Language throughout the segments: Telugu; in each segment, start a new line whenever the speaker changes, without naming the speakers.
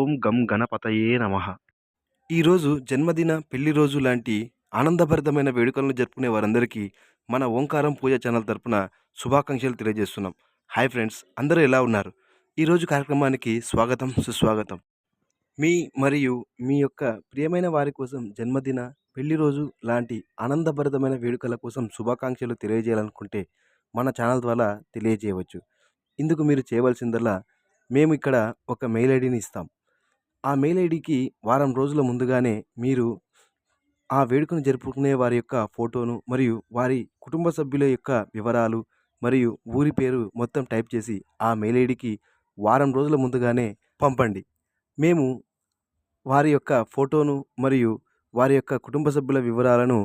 ఓం గం గణపతయే నమః. ఈరోజు జన్మదిన, పెళ్లి రోజు లాంటి ఆనందభరితమైన వేడుకలను జరుపుకునే వారందరికీ మన ఓంకారం పూజ ఛానల్ తరపున శుభాకాంక్షలు తెలియజేస్తున్నాం. హాయ్ ఫ్రెండ్స్, అందరూ ఎలా ఉన్నారు? ఈరోజు కార్యక్రమానికి స్వాగతం, సుస్వాగతం. మీ మరియు మీ యొక్క ప్రియమైన వారి కోసం జన్మదిన, పెళ్లి రోజు లాంటి ఆనందభరితమైన వేడుకల కోసం శుభాకాంక్షలు తెలియజేయాలనుకుంటే మన ఛానల్ ద్వారా తెలియజేయవచ్చు. ఇందుకు మీరు చేయవలసిందల్లా మేము ఇక్కడ ఒక మెయిల్ ఐడిని ఇస్తాం. ఆ మెయిల్ ఐడికి వారం రోజుల ముందుగానే మీరు ఆ వేడుకను జరుపుకునే వారి యొక్క ఫోటోను మరియు వారి కుటుంబ సభ్యుల యొక్క వివరాలు మరియు ఊరి పేరు మొత్తం టైప్ చేసి ఆ మెయిల్ ఐడికి వారం రోజుల ముందుగానే పంపండి. మేము వారి యొక్క ఫోటోను మరియు వారి యొక్క కుటుంబ సభ్యుల వివరాలను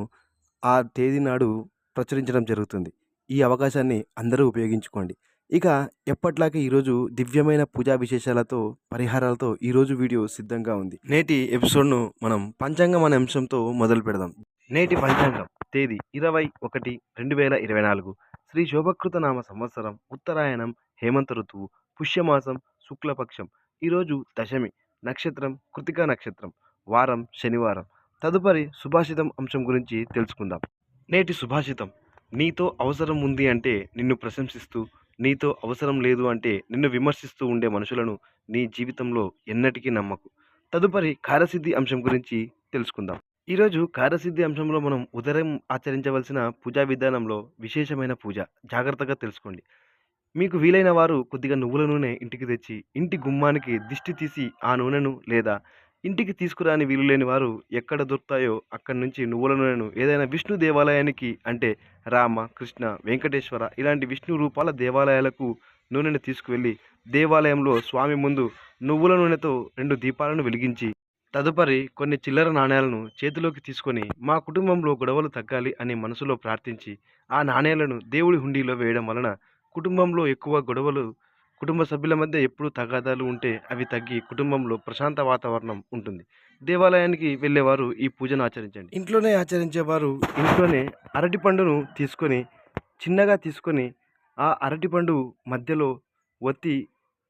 ఆ తేదీ నాడు ప్రచురించడం జరుగుతుంది. ఈ అవకాశాన్ని అందరూ ఉపయోగించుకోండి. ఇక ఎప్పట్లాగే ఈరోజు దివ్యమైన పూజా విశేషాలతో, పరిహారాలతో ఈరోజు వీడియో సిద్ధంగా ఉంది. నేటి ఎపిసోడ్ను మనం పంచాంగం అనే అంశంతో మొదలు పెడదాం. నేటి పంచాంగం తేదీ 21/1/2024 శ్రీ శోభకృత నామ సంవత్సరం, ఉత్తరాయణం, హేమంత ఋతువు, పుష్యమాసం, శుక్లపక్షం. ఈరోజు దశమి, నక్షత్రం కృతికా నక్షత్రం, వారం శనివారం. తదుపరి సుభాషితం అంశం గురించి తెలుసుకుందాం. నేటి సుభాషితం: నీతో అవసరం ఉంది అంటే నిన్ను ప్రశంసిస్తూ, నీతో అవసరం లేదు అంటే నిన్ను విమర్శిస్తూ ఉండే మనుషులను నీ జీవితంలో ఎన్నటికీ నమ్మకు. తదుపరి కార్యసిద్ధి అంశం గురించి తెలుసుకుందాం. ఈరోజు కార్యసిద్ధి అంశంలో మనం ఉదయం ఆచరించవలసిన పూజా విధానంలో విశేషమైన పూజ జాగ్రత్తగా తెలుసుకోండి. మీకు వీలైన వారు కొద్దిగా నువ్వుల నూనె ఇంటికి తెచ్చి ఇంటి గుమ్మానికి దిష్టి తీసి ఆ నూనెను, లేదా ఇంటికి తీసుకురాని వీలు లేని వారు ఎక్కడ దొరుకుతాయో అక్కడి నుంచి నువ్వుల నూనెను ఏదైనా విష్ణు దేవాలయానికి, అంటే రామ, కృష్ణ, వెంకటేశ్వర ఇలాంటి విష్ణు రూపాల దేవాలయాలకు నూనెను తీసుకువెళ్ళి దేవాలయంలో స్వామి ముందు నువ్వుల నూనెతో 2 దీపాలను వెలిగించి, తదుపరి కొన్ని చిల్లర నాణేలను చేతిలోకి తీసుకొని మా కుటుంబంలో గొడవలు తగ్గాలి అని మనసులో ప్రార్థించి ఆ నాణేలను దేవుడి హుండీలో వేయడం వలన కుటుంబంలో ఎక్కువ గొడవలు, కుటుంబ సభ్యుల మధ్య ఎప్పుడూ తగాదాలు ఉంటే అవి తగ్గి కుటుంబంలో ప్రశాంత వాతావరణం ఉంటుంది. దేవాలయానికి వెళ్ళేవారు ఈ పూజను ఆచరించండి. ఇంట్లోనే ఆచరించేవారు ఇంట్లోనే అరటిపండును తీసుకొని చిన్నగా తీసుకొని ఆ అరటిపండు మధ్యలో ఒత్తి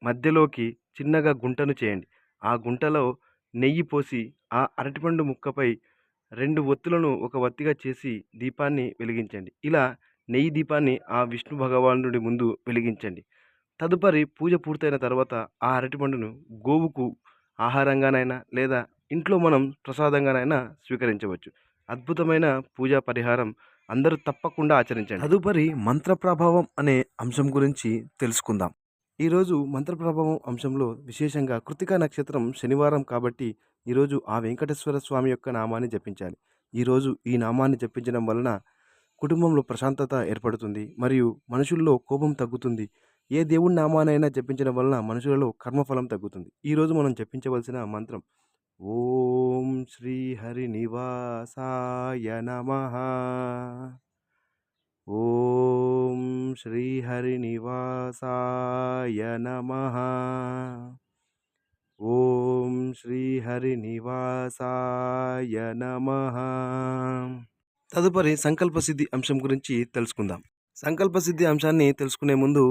మధ్యలోకి చిన్నగా గుంటను చేయండి. ఆ గుంటలో నెయ్యి పోసి ఆ అరటిపండు ముక్కపై 2 ఒత్తులను ఒక ఒత్తిగా చేసి దీపాన్ని వెలిగించండి. ఇలా నెయ్యి దీపాన్ని ఆ విష్ణు భగవానుడి ముందు వెలిగించండి. తదుపరి పూజ పూర్తయిన తర్వాత ఆ అరటిపండును గోవుకు ఆహారంగానైనా లేదా ఇంట్లో మనం ప్రసాదంగానైనా స్వీకరించవచ్చు. అద్భుతమైన పూజా పరిహారం, అందరూ తప్పకుండా ఆచరించండి. తదుపరి మంత్ర ప్రభావం అనే అంశం గురించి తెలుసుకుందాం. ఈరోజు మంత్ర ప్రభావం అంశంలో విశేషంగా కృతికా నక్షత్రం శనివారం కాబట్టి ఈరోజు ఆ వెంకటేశ్వర స్వామి యొక్క నామాన్ని జపించాలి. ఈరోజు ఈ నామాన్ని జపించడం వలన కుటుంబంలో ప్రశాంతత ఏర్పడుతుంది మరియు మనుషుల్లో కోపం తగ్గుతుంది. ఏ దేవుడి నామానైనా జపించడం వలన మనుషులలో కర్మఫలం తగ్గుతుంది. ఈరోజు మనం జపించవలసిన మంత్రం: ఓం శ్రీ హరి నివాసాయ నమః. ఓం శ్రీ హరి నివాసాయ నమః. ఓం శ్రీ హరి నివాసాయ నమః. తదుపరి సంకల్ప సిద్ధి అంశం గురించి తెలుసుకుందాం. సంకల్ప సిద్ధి అంశాన్ని తెలుసుకునే ముందు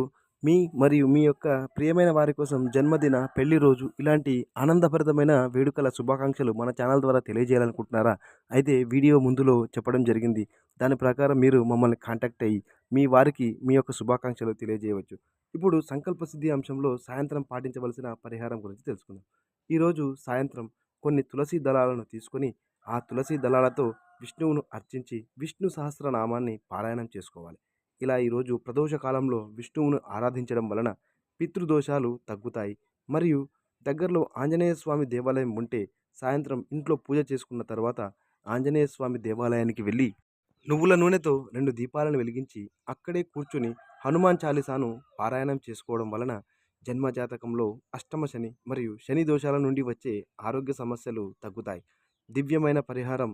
మీ మరియు మీ యొక్క ప్రియమైన వారి కోసం జన్మదిన, పెళ్లి రోజు ఇలాంటి ఆనందభరితమైన వేడుకల శుభాకాంక్షలు మన ఛానల్ ద్వారా తెలియజేయాలనుకుంటున్నారా? అయితే వీడియో ముందులో చెప్పడం జరిగింది. దాని ప్రకారం మీరు మమ్మల్ని కాంటాక్ట్ అయ్యి మీ వారికి మీ యొక్క శుభాకాంక్షలు తెలియజేయవచ్చు. ఇప్పుడు సంకల్ప సిద్ధి అంశంలో సాయంత్రం పాటించవలసిన పరిహారం గురించి తెలుసుకుందాం. ఈరోజు సాయంత్రం కొన్ని తులసి దళాలను తీసుకొని ఆ తులసి దళాలతో విష్ణువును అర్చించి విష్ణు సహస్రనామాన్ని పారాయణం చేసుకోవాలి. ఇలా ఈరోజు ప్రదోష కాలంలో విష్ణువును ఆరాధించడం వలన పితృదోషాలు తగ్గుతాయి. మరియు దగ్గరలో ఆంజనేయ స్వామి దేవాలయం ఉంటే సాయంత్రం ఇంట్లో పూజ చేసుకున్న తర్వాత ఆంజనేయ స్వామి దేవాలయానికి వెళ్ళి నువ్వుల నూనెతో 2 దీపాలను వెలిగించి అక్కడే కూర్చుని హనుమాన్ చాలీసాను పారాయణం చేసుకోవడం వలన జన్మజాతకంలో అష్టమ శని మరియు శని దోషాల నుండి వచ్చే ఆరోగ్య సమస్యలు తగ్గుతాయి. దివ్యమైన పరిహారం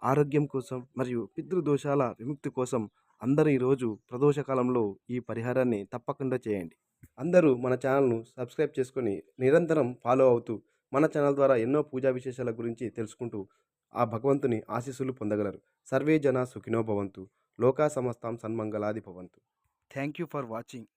ఆరోగ్యం కోసం మరియు పితృదోషాల విముక్తి కోసం అందరూ ఈరోజు ప్రదోషకాలంలో ఈ పరిహారాన్ని తప్పకుండా చేయండి. అందరూ మన ఛానల్ను సబ్స్క్రైబ్ చేసుకొని నిరంతరం ఫాలో అవుతూ మన ఛానల్ ద్వారా ఎన్నో పూజా విశేషాల గురించి తెలుసుకుంటూ ఆ భగవంతుని ఆశీస్సులు పొందగలరు. సర్వే జన సుఖినో భవంతు. లోకా సమస్తాం సన్మంగళాది భవంతు. Thank you for watching.